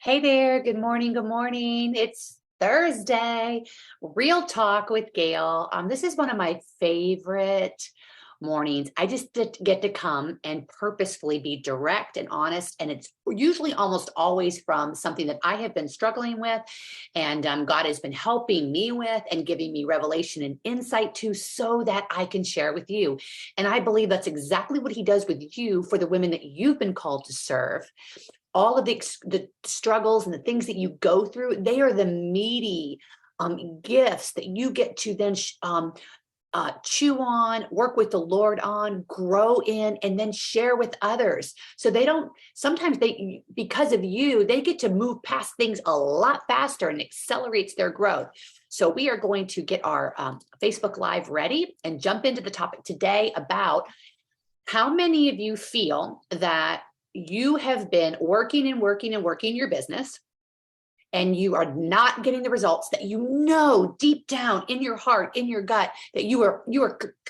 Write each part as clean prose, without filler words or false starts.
Hey there, good morning, good morning. It's Thursday, Real Talk with Gail. This is one of my favorite mornings. I just get to come and purposefully be direct and honest, and it's usually almost always from something that I have been struggling with, and God has been helping me with and giving me revelation and insight to so that I can share with you. And I believe that's exactly what He does with you for the women that you've been called to serve. All of the struggles and the things that you go through, they are the meaty gifts that you get to then chew on, work with the Lord on, grow in, and then share with others. So they don't, sometimes because of you, they get to move past things a lot faster and accelerates their growth. So we are going to get our Facebook Live ready and jump into the topic today about how many of you feel that you have been working your business and you are not getting the results that you know deep down in your heart, in your gut, that you are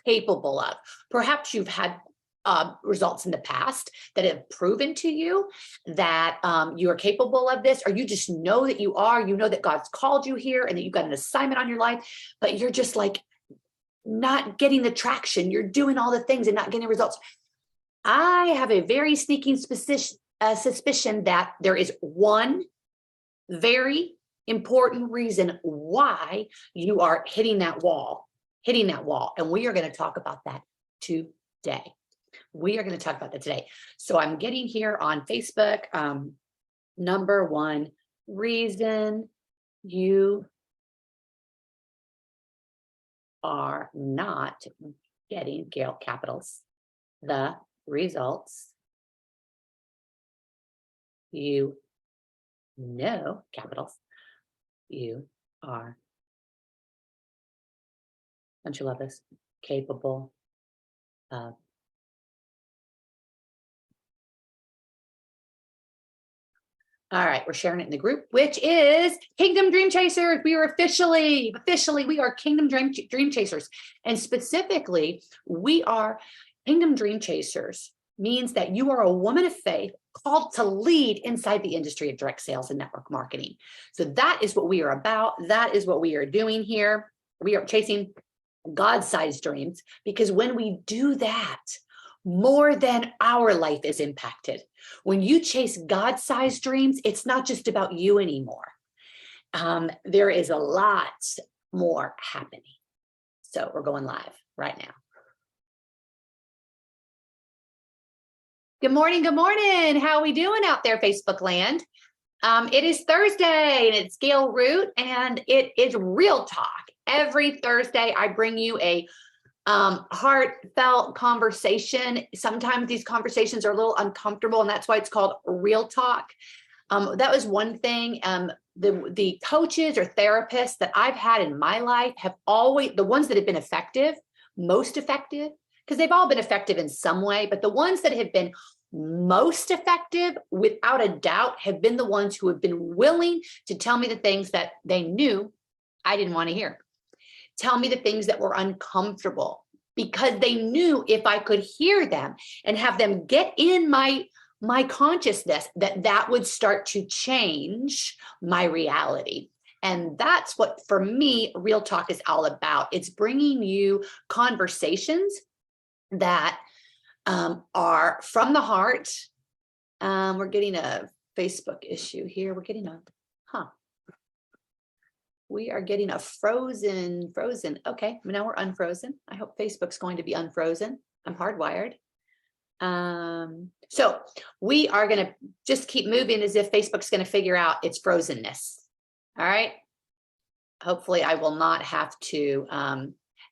capable of. Perhaps you've had results in the past that have proven to you that you are capable of this, or you just know that you are, you know that God's called you here and that you've got an assignment on your life, but you're just like not getting the traction. You're doing all the things and not getting the results. I have a very sneaking suspicion that there is one very important reason why you are hitting that wall. And we are going to talk about that today. So I'm getting here on Facebook. Number one reason you are not getting Gail capitals the results you know, capitals, you are, don't you love this, capable of. All right, we're sharing it in the group, which is Kingdom Dream Chasers. We are officially, we are Kingdom Dream Chasers. And specifically, we are Kingdom Dream Chasers means that you are a woman of faith called to lead inside the industry of direct sales and network marketing. So that is what we are about. That is what we are doing here. We are chasing God-sized dreams, because when we do that, more than our life is impacted. When you chase God-sized dreams, it's not just about you anymore. There is a lot more happening. So we're going live right now. Good morning. How are we doing out there, Facebook land? It is Thursday and it's Gail Root and it is Real Talk. Every Thursday, I bring you a heartfelt conversation. Sometimes these conversations are a little uncomfortable, and that's why it's called Real Talk. That was one thing. The coaches or therapists that I've had in my life have always, the ones that have been effective, most effective, because they've all been effective in some way, but the ones that have been most effective, without a doubt, have been the ones who have been willing to tell me the things that they knew I didn't want to hear. Tell me the things that were uncomfortable, because they knew if I could hear them and have them get in my consciousness, that would start to change my reality. And that's what, for me, Real Talk is all about. It's bringing you conversations that are from the heart. We're getting a Facebook issue here. We are getting a frozen. Okay, now we're unfrozen. I hope Facebook's going to be unfrozen. I'm hardwired. So we are going to just keep moving as if Facebook's going to figure out its frozenness. All right. Hopefully I will not have to.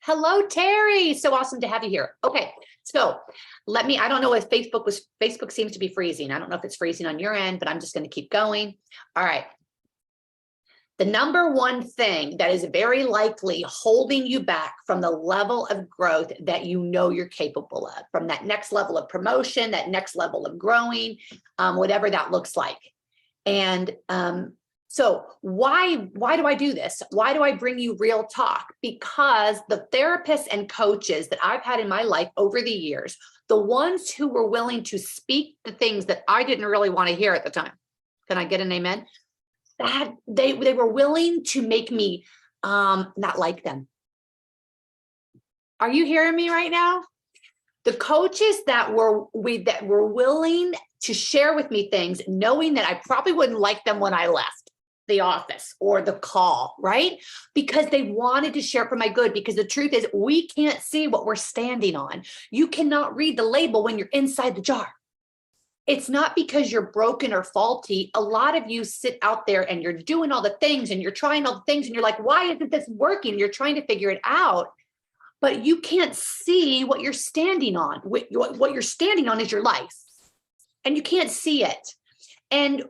Hello, Terry. So awesome to have you here. Okay. So I don't know if Facebook seems to be freezing. I don't know if it's freezing on your end, but I'm just going to keep going. All right. The number one thing that is very likely holding you back from the level of growth that you know you're capable of, from that next level of promotion, that next level of growing, whatever that looks like. And so why do I do this? Why do I bring you Real Talk? Because the therapists and coaches that I've had in my life over the years, the ones who were willing to speak the things that I didn't really want to hear at the time, Can I get an amen? That they were willing to make me not like them. Are you hearing me right now? The coaches that were willing to share with me things, knowing that I probably wouldn't like them when I left the office or the call, right? Because they wanted to share for my good. Because the truth is, we can't see what we're standing on. You cannot read the label when you're inside the jar. It's not because you're broken or faulty. A lot of you sit out there and you're doing all the things and you're trying all the things and you're like, why isn't this working? You're trying to figure it out, but you can't see what you're standing on. What you're standing on is your life, and you can't see it.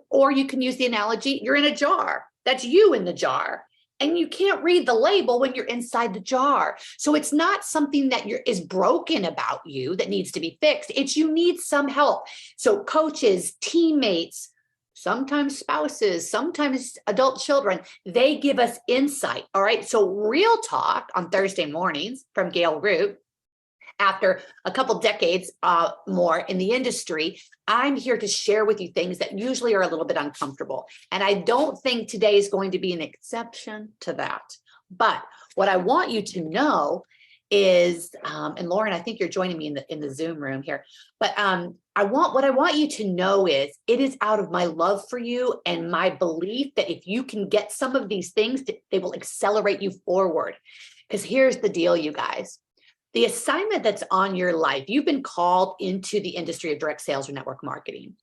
Or you can use the analogy, you're in a jar. That's you in the jar. And you can't read the label when you're inside the jar. So it's not something that is broken about you that needs to be fixed. It's you need some help. So coaches, teammates, sometimes spouses, sometimes adult children, they give us insight. All right. So real talk on Thursday mornings from Gail Root. After a couple decades more in the industry, I'm here to share with you things that usually are a little bit uncomfortable. And I don't think today is going to be an exception to that. But what I want you to know is, and Lauren, I think you're joining me in the Zoom room here, but what I want you to know is it is out of my love for you and my belief that if you can get some of these things, they will accelerate you forward. Because here's the deal, you guys. The assignment that's on your life, you've been called into the industry of direct sales or network marketing.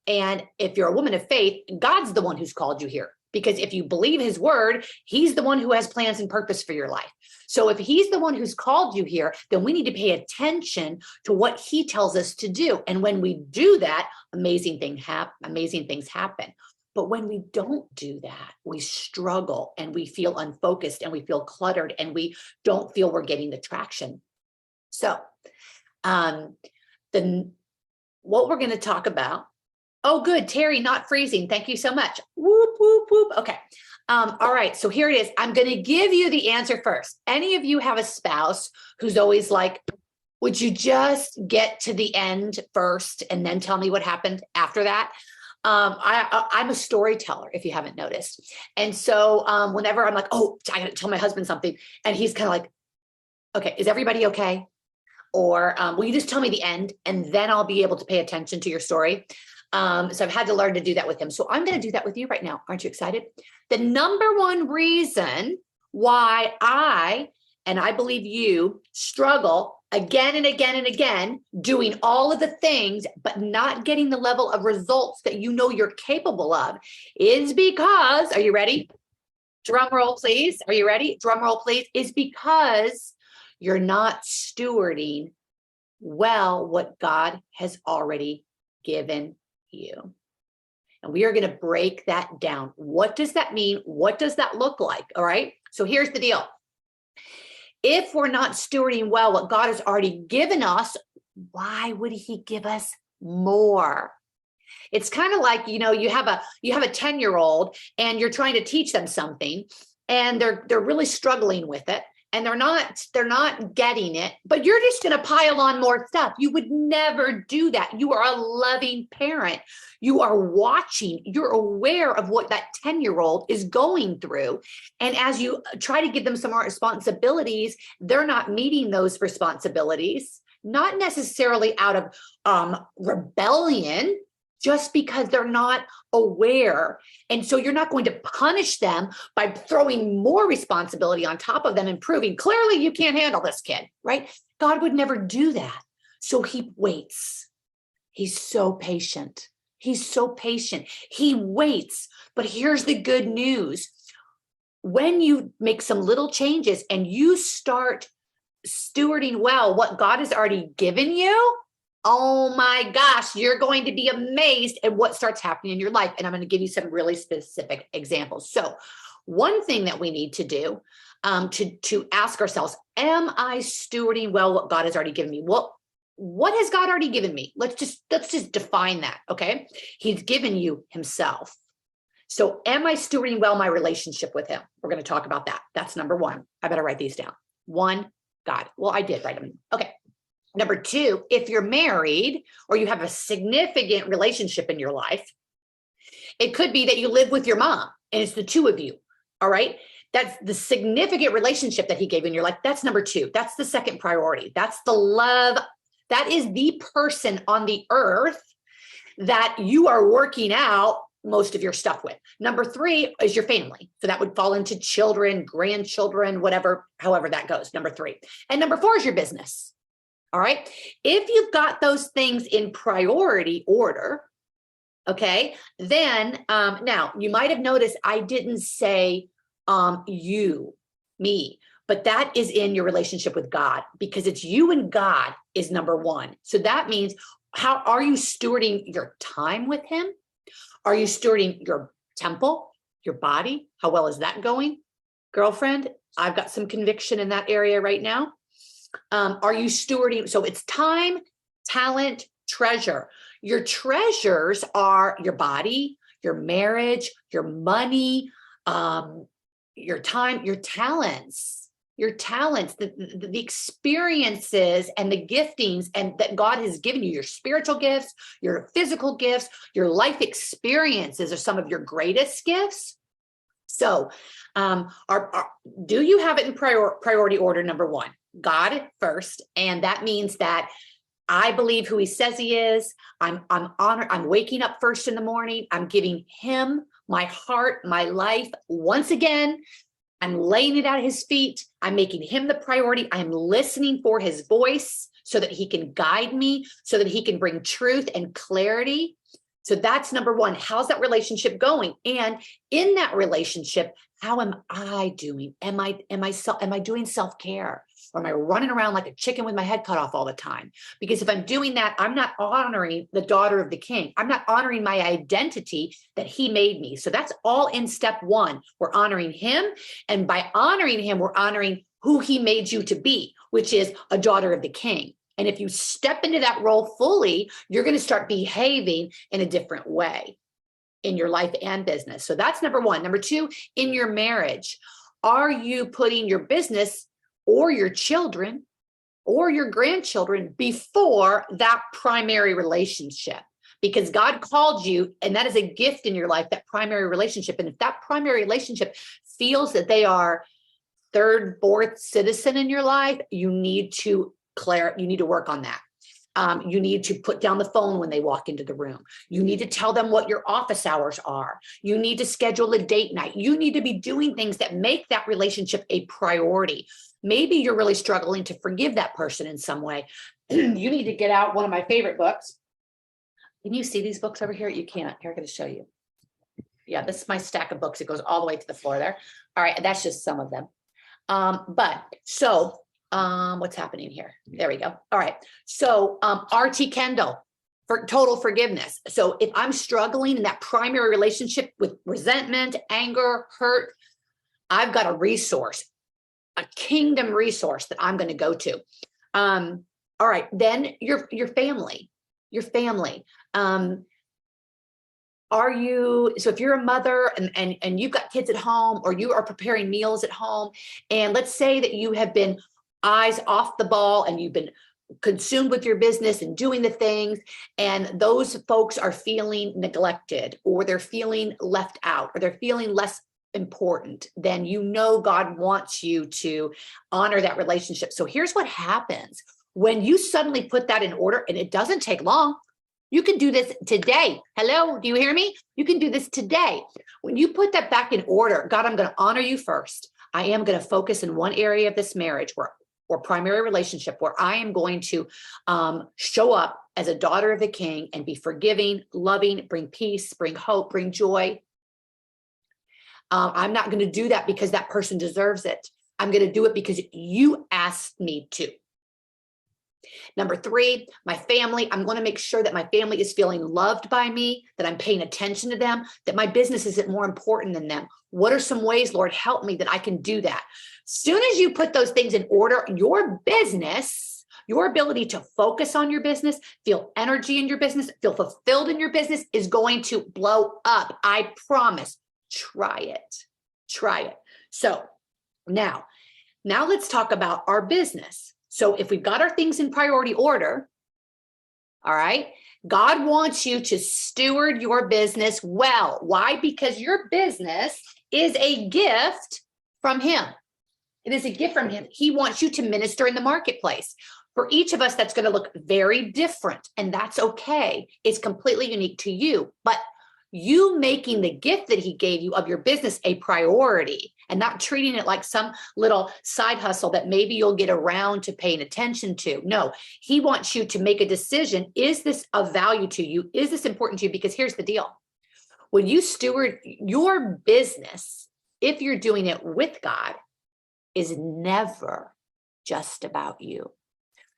And if you're a woman of faith, God's the one who's called you here. Because if you believe his word, he's the one who has plans and purpose for your life. So if he's the one who's called you here, then we need to pay attention to what he tells us to do. And when we do that, amazing things happen. But when we don't do that, we struggle and we feel unfocused and we feel cluttered and we don't feel we're getting the traction. So, what we're going to talk about. Oh, good. Terry, not freezing. Thank you so much. Whoop, whoop, whoop. Okay. All right. So here it is. I'm going to give you the answer first. Any of you have a spouse who's always like, would you just get to the end first and then tell me what happened after that? I'm a storyteller, if you haven't noticed. And so whenever I'm like, oh, I got to tell my husband something. And he's kind of like, okay, is everybody okay? Or will you just tell me the end and then I'll be able to pay attention to your story? So I've had to learn to do that with him. So I'm going to do that with you right now. Aren't you excited? The number one reason why I believe you struggle again and again and again, doing all of the things, but not getting the level of results that you know you're capable of is because, are you ready? Drum roll, please. Are you ready? Drum roll, please. Is because you're not stewarding well what God has already given you. And we are going to break that down. What does that mean? What does that look like? All right. So here's the deal. If we're not stewarding well what God has already given us, why would he give us more? It's kind of like, you have a 10-year-old and you're trying to teach them something and they're really struggling with it. And they're not getting it, but you're just going to pile on more stuff. You would never do that. You are a loving parent. You are watching. You're aware of what that 10-year-old is going through. And as you try to give them some more responsibilities, they're not meeting those responsibilities, not necessarily out of rebellion, just because they're not aware. And so you're not going to punish them by throwing more responsibility on top of them and proving clearly you can't handle this kid, right? God would never do that. So he waits. He's so patient. He's so patient. He waits. But here's the good news. When you make some little changes and you start stewarding well what God has already given you, oh my gosh, you're going to be amazed at what starts happening in your life. And I'm going to give you some really specific examples. So one thing that we need to do to ask ourselves, am I stewarding well what God has already given me? What has God already given me? Let's just define that. Okay. He's given you himself. So am I stewarding well my relationship with him? We're going to talk about that. That's number one. I better write these down. One, God. Well, I did write them. Okay. Number two, if you're married or you have a significant relationship in your life, It could be that you live with your mom and it's the two of you. All right. That's the significant relationship that he gave in your life. That's number two. That's the second priority. That's the love. That is the person on the earth that you are working out most of your stuff with. Number three is your family. So that would fall into children, grandchildren, whatever, however that goes. Number three. And number four is your business. All right. If you've got those things in priority order, okay, then now you might have noticed I didn't say you, me, but that is in your relationship with God, because it's you and God is number one. So that means, how are you stewarding your time with him? Are you stewarding your temple, your body? How well is that going? Girlfriend, I've got some conviction in that area right now. Are you stewarding? So it's time, talent, treasure. Your treasures are your body, your marriage, your money, your time, your talents, the experiences and the giftings and that God has given you, your spiritual gifts, your physical gifts, your life experiences are some of your greatest gifts. So do you have it in priority order? Number one, God first. And that means that I believe who he says he is. I'm honored. I'm waking up first in the morning. I'm giving him my heart, my life. Once again, I'm laying it at his feet. I'm making him the priority. I'm listening for his voice so that he can guide me, so that he can bring truth and clarity. So that's number one. How's that relationship going? And in that relationship, how am I doing? Am I doing self-care? Or am I running around like a chicken with my head cut off all the time? Because if I'm doing that, I'm not honoring the daughter of the king. I'm not honoring my identity that he made me. So that's all in step one. We're honoring him. And by honoring him, we're honoring who he made you to be, which is a daughter of the king. And if you step into that role fully, you're going to start behaving in a different way in your life and business. So that's number one. Number two, in your marriage, are you putting your business or your children or your grandchildren before that primary relationship? Because God called you, and that is a gift in your life, that primary relationship. And if that primary relationship feels that they are third, fourth citizen in your life, you need to work on that. You need to put down the phone when they walk into the room. You need to tell them what your office hours are. You need to schedule a date night. You need to be doing things that make that relationship a priority. Maybe you're really struggling to forgive that person in some way. You need to get out one of my favorite books. Can you see these books over here? You can't. Here, I'm going to show you. Yeah, this is my stack of books. It goes all the way to the floor there. All right, that's just some of them. What's happening here? There we go. All right. So R.T. Kendall for total forgiveness. So if I'm struggling in that primary relationship with resentment, anger, hurt, I've got a resource, a kingdom resource that I'm going to go to. All right. Then your family. So if you're a mother and you've got kids at home, or you are preparing meals at home, and let's say that you have been eyes off the ball and you've been consumed with your business and doing the things, and those folks are feeling neglected, or they're feeling left out, or they're feeling less important, then you know God wants you to honor that relationship. So here's what happens when you suddenly put that in order, and it doesn't take long. You can do this today. Hello, do you hear me? You can do this today. When you put that back in order, God, I'm going to honor you first. I am going to focus in one area of this marriage or primary relationship where I am going to show up as a daughter of the king and be forgiving, loving, bring peace, bring hope, bring joy. I'm not going to do that because that person deserves it. I'm going to do it because you asked me to. Number three, my family. I'm going to make sure that my family is feeling loved by me, that I'm paying attention to them, that my business isn't more important than them. What are some ways, Lord, help me that I can do that? Soon as you put those things in order, your business, your ability to focus on your business, feel energy in your business, feel fulfilled in your business is going to blow up. I promise. Try it. So now let's talk about our business. So if we've got our things in priority order, All right. God wants you to steward your business well. Why? Because your business is a gift from Him. It is a gift from Him. He wants you to minister in the marketplace. For each of us, that's going to look very different, and that's okay. It's completely unique to you. But you making the gift that He gave you of your business a priority and not treating it like some little side hustle that maybe you'll get around to paying attention to. No, He wants you to make a decision. Is this of value to you? Is this important to you? Because here's the deal. When you steward your business, if you're doing it with God, is never just about you.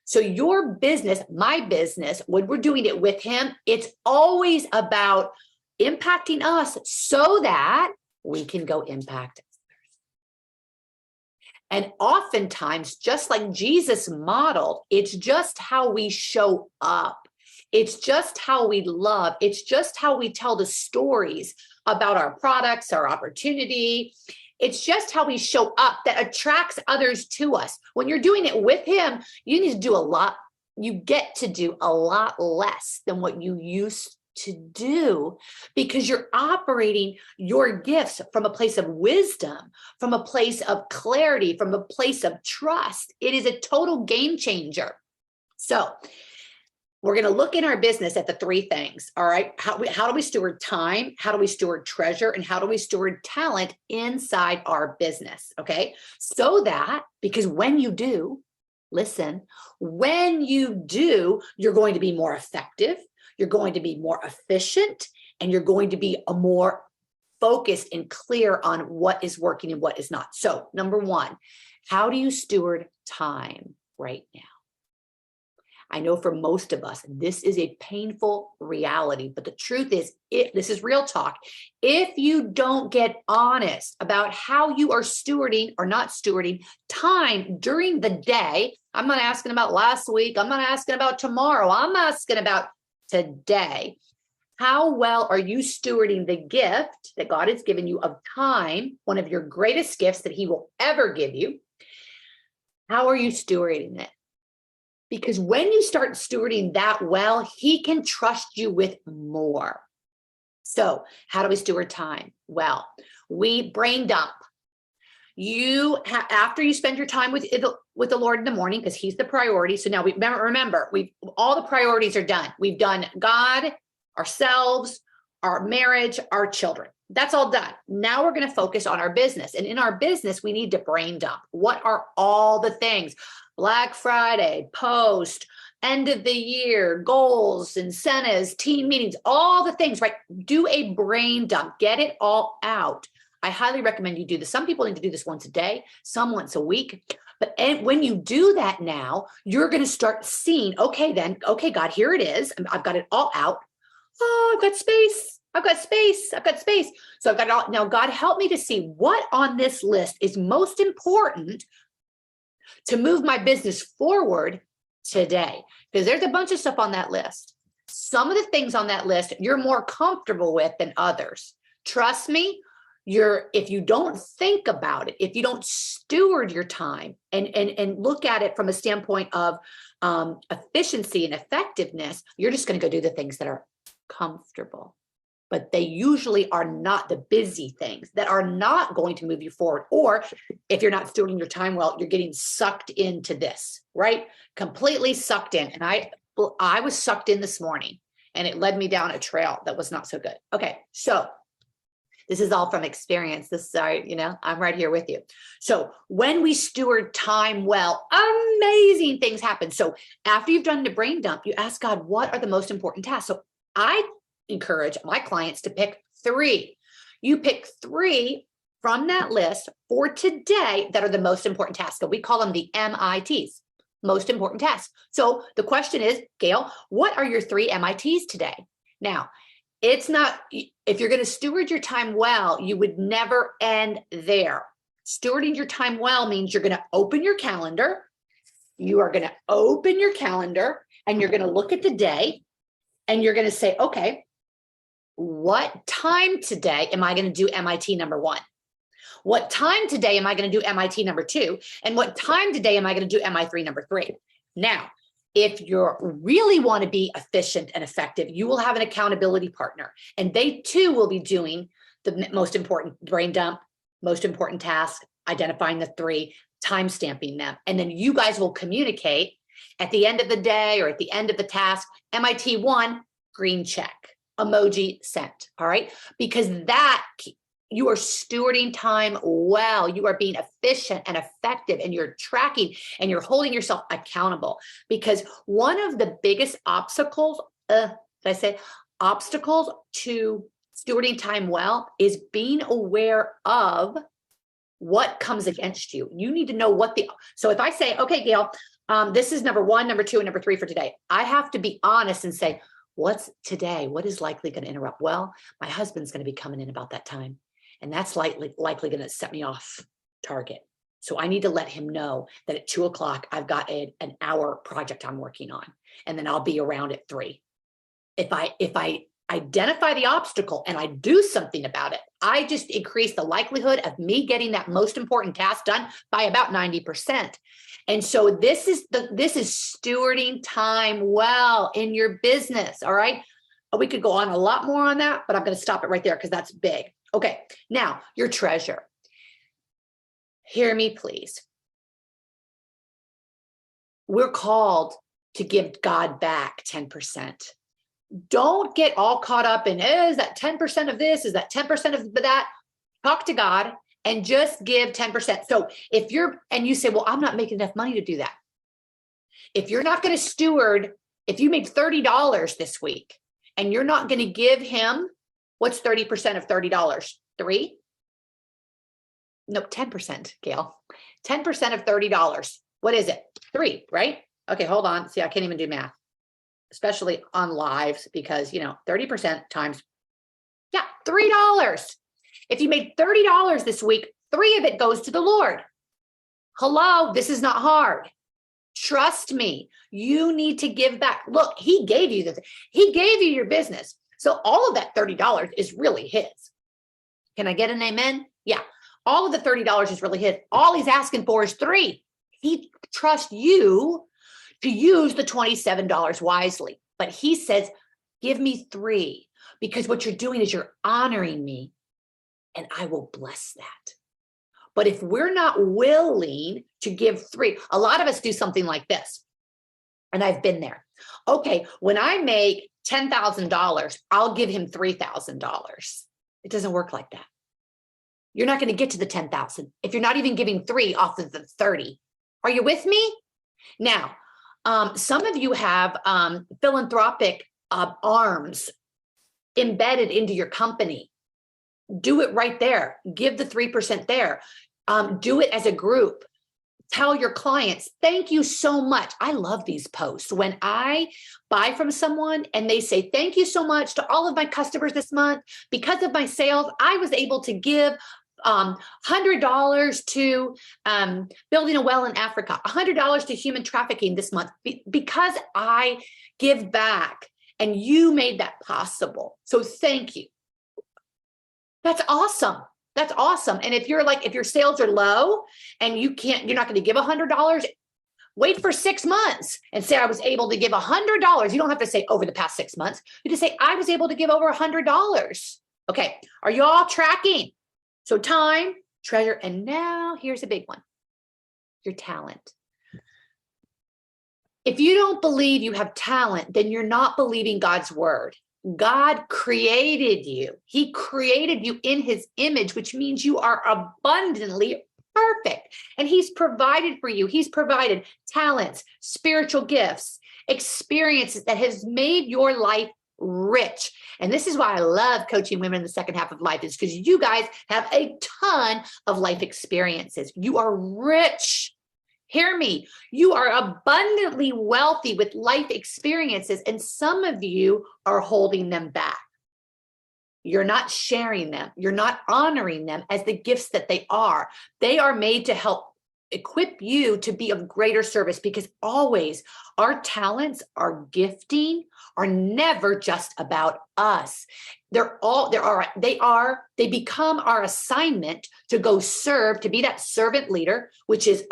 So your business, my business, when we're doing it with Him, it's always about impacting us so that we can go impact others. And oftentimes, just like Jesus modeled, it's just how we show up. It's just how we love. It's just how we tell the stories about our products, our opportunity. It's just how we show up that attracts others to us. When you're doing it with Him, you need to do a lot. You get to do a lot less than what you used to do because you're operating your gifts from a place of wisdom, from a place of clarity, from a place of trust. It is a total game changer. So we're going to look in our business at the three things. All right. How do we steward time? How do we steward treasure? And how do we steward talent inside our business? Okay. So that, because when you do, listen, when you do, you're going to be more effective. You're going to be more efficient, and you're going to be a more focused and clear on what is working and what is not. So number one, how do you steward time right now? I know for most of us, this is a painful reality, but the truth is, this is real talk. If you don't get honest about how you are stewarding or not stewarding time during the day, I'm not asking about last week. I'm not asking about tomorrow. I'm asking about today. How well are you stewarding the gift that God has given you of time, one of your greatest gifts that He will ever give you? How are you stewarding it? Because when you start stewarding that well, He can trust you with more. So how do we steward time? Well, we brain dump. After you spend your time with the Lord in the morning, because He's the priority. So now remember, all the priorities are done. We've done God, ourselves, our marriage, our children. That's all done. Now we're going to focus on our business. And in our business, we need to brain dump. What are all the things? Black Friday, post, end of the year, goals, incentives, team meetings, all the things, right? Do a brain dump. Get it all out. I highly recommend you do this. Some people need to do this once a day, some once a week. But when you do that now, you're going to start seeing, okay, God, here it is. I've got it all out. Oh, I've got space. I've got space. I've got space. So I've got it all. Now, God, help me to see what on this list is most important to move my business forward today. Because there's a bunch of stuff on that list. Some of the things on that list you're more comfortable with than others. Trust me, if you don't think about it, if you don't steward your time and look at it from a standpoint of efficiency and effectiveness, you're just going to go do the things that are comfortable. But they usually are not the busy things that are not going to move you forward. Or if you're not stewarding your time well, you're getting sucked into this, right? Completely sucked in. And I was sucked in this morning, and it led me down a trail that was not so good. Okay, so this is all from experience. I'm right here with you. So when we steward time well, amazing things happen. So after you've done the brain dump, you ask God, what are the most important tasks? So I encourage my clients to pick 3. You pick 3 from that list for today that are the most important tasks. So we call them the MITs, most important tasks. So the question is, Gail, what are your 3 MITs today? Now, it's not, if you're going to steward your time well, you would never end there. Stewarding your time well means you're going to open your calendar. You are going to open your calendar and you're going to look at the day and you're going to say, okay, what time today am I going to do MIT number 1? What time today am I going to do MIT number 2? And what time today am I going to do MI3 number 3? Now, if you really want to be efficient and effective, you will have an accountability partner, and they too will be doing the most important brain dump, most important task, identifying the three, time stamping them. And then you guys will communicate at the end of the day or at the end of the task, MIT 1, green check, emoji sent. All right. Because that you are stewarding time well. You are being efficient and effective, and you're tracking and you're holding yourself accountable. Because one of the biggest obstacles, obstacles to stewarding time well is being aware of what comes against you. You need to know so if I say, okay, Gail, this is number 1, number 2, and number 3 for today. I have to be honest and say, what's today? What is likely going to interrupt? Well, my husband's going to be coming in about that time, and that's likely going to set me off target. So I need to let him know that at 2 o'clock, I've got an hour project I'm working on, and then I'll be around at 3. If I identify the obstacle and I do something about it, I just increase the likelihood of me getting that most important task done by about 90%. And so this is stewarding time well in your business. All right. We could go on a lot more on that, but I'm going to stop it right there because that's big. Okay. Now, your treasure. Hear me, please. We're called to give God back 10%. Don't get all caught up in, is that 10% of this? Is that 10% of that? Talk to God and just give 10%. So if you say, well, I'm not making enough money to do that. If you're not going to steward, if you made $30 this week and you're not going to give him, what's 30% of $30? 3? No, 10%, Gail. 10% of $30. What is it? 3, right? Okay, hold on. See, I can't even do math, especially on lives, because 30% times, $3. If you made $30 this week, 3 of it goes to the Lord. Hello, this is not hard. Trust me, you need to give back. Look, he gave you your business. So all of that $30 is really his. Can I get an amen? Yeah. All of the $30 is really his. All he's asking for is 3. He trusts you to use the $27 wisely. But he says, give me 3, because what you're doing is you're honoring me, and I will bless that. But if we're not willing to give 3, a lot of us do something like this. And I've been there. Okay, when I make $10,000, I'll give him $3,000. It doesn't work like that. You're not going to get to the 10,000 if you're not even giving 3 off of the 30. Are you with me? Now, some of you have philanthropic arms embedded into your company. Do it right there. Give the 3% there. Do it as a group. Tell your clients, thank you so much. I love these posts. When I buy from someone and they say, thank you so much to all of my customers this month. Because of my sales, I was able to give $100 to building a well in Africa, $100 to human trafficking this month, because I give back and you made that possible. So thank you. That's awesome. That's awesome. And if your sales are low and you're not going to give $100, wait for 6 months and say, I was able to give $100. You don't have to say over the past 6 months. You just say, I was able to give over $100. Okay. Are you all tracking? So time, treasure, and now here's a big one, your talent. If you don't believe you have talent, then you're not believing God's word. God created you. He created you in his image, which means you are abundantly perfect. And he's provided for you. He's provided talents, spiritual gifts, experiences that has made your life rich. And this is why I love coaching women in the second half of life, is because you guys have a ton of life experiences. You are rich. Hear me. You are abundantly wealthy with life experiences, and some of you are holding them back. You're not sharing them. You're not honoring them as the gifts that they are. They are made to help equip you to be of greater service, because always our talents, our gifting are never just about us. They become our assignment to go serve, to be that servant leader, which is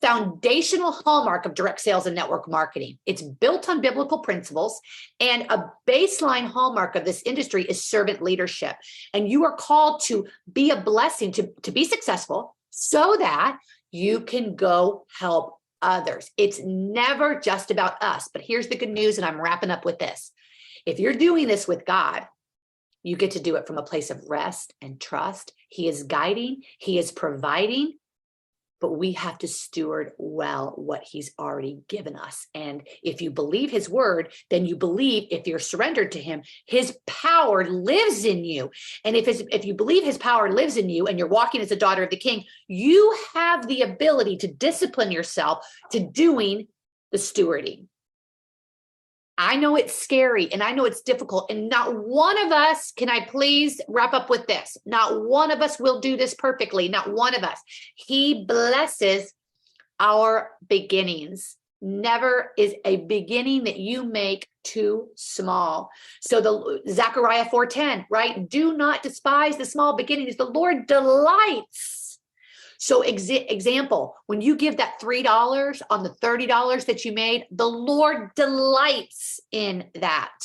foundational hallmark of direct sales and network marketing. It's built on biblical principles, and a baseline hallmark of this industry is servant leadership. And you are called to be a blessing, to be successful so that you can go help others. It's never just about us. But here's the good news, and I'm wrapping up with this. If you're doing this with God, you get to do it from a place of rest and trust. He is guiding, He is providing, but we have to steward well what He's already given us. And if you believe His word, then you believe, if you're surrendered to Him, His power lives in you. And if you believe His power lives in you and you're walking as a daughter of the King, you have the ability to discipline yourself to doing the stewarding. I know it's scary and I know it's difficult, and not one of us, can I please wrap up with this? Not one of us will do this perfectly. Not one of us. He blesses our beginnings. Never is a beginning that you make too small. So the Zechariah 4:10, right? Do not despise the small beginnings. The Lord delights. So example, when you give that $3 on the $30 that you made, the Lord delights in that.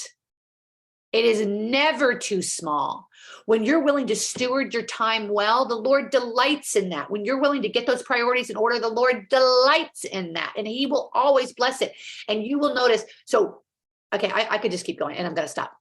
It is never too small. When you're willing to steward your time well, the Lord delights in that. When you're willing to get those priorities in order, the Lord delights in that, and He will always bless it. And you will notice. So, okay, I could just keep going, and I'm going to stop.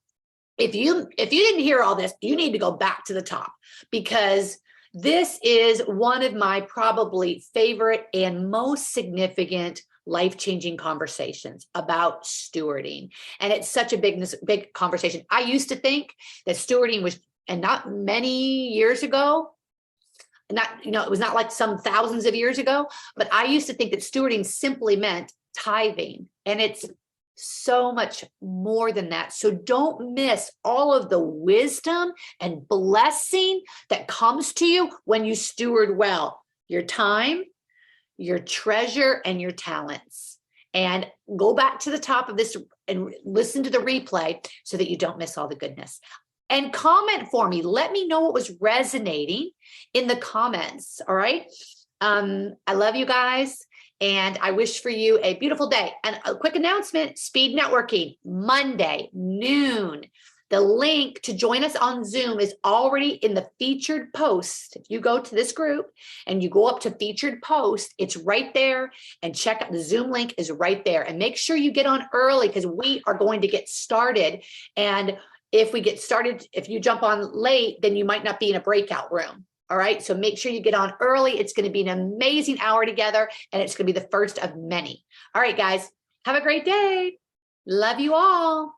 If you didn't hear all this, you need to go back to the top, because this is one of my probably favorite and most significant life-changing conversations about stewarding. And it's such a big conversation. I used to think that stewarding was, and not many years ago, it was not like some thousands of years ago, but I used to think that stewarding simply meant tithing. And it's so much more than that. So don't miss all of the wisdom and blessing that comes to you when you steward well your time, your treasure, and your talents. And go back to the top of this and listen to the replay so that you don't miss all the goodness. And comment for me. Let me know what was resonating in the comments. All right. I love you guys. And I wish for you a beautiful day. And a quick announcement, speed networking, Monday, noon. The link to join us on Zoom is already in the featured post. If you go to this group and you go up to featured post, it's right there, and check out the Zoom link is right there. And make sure you get on early, because we are going to get started. And if we get started, if you jump on late, then you might not be in a breakout room. All right. So make sure you get on early. It's going to be an amazing hour together, and it's going to be the first of many. All right, guys, have a great day. Love you all.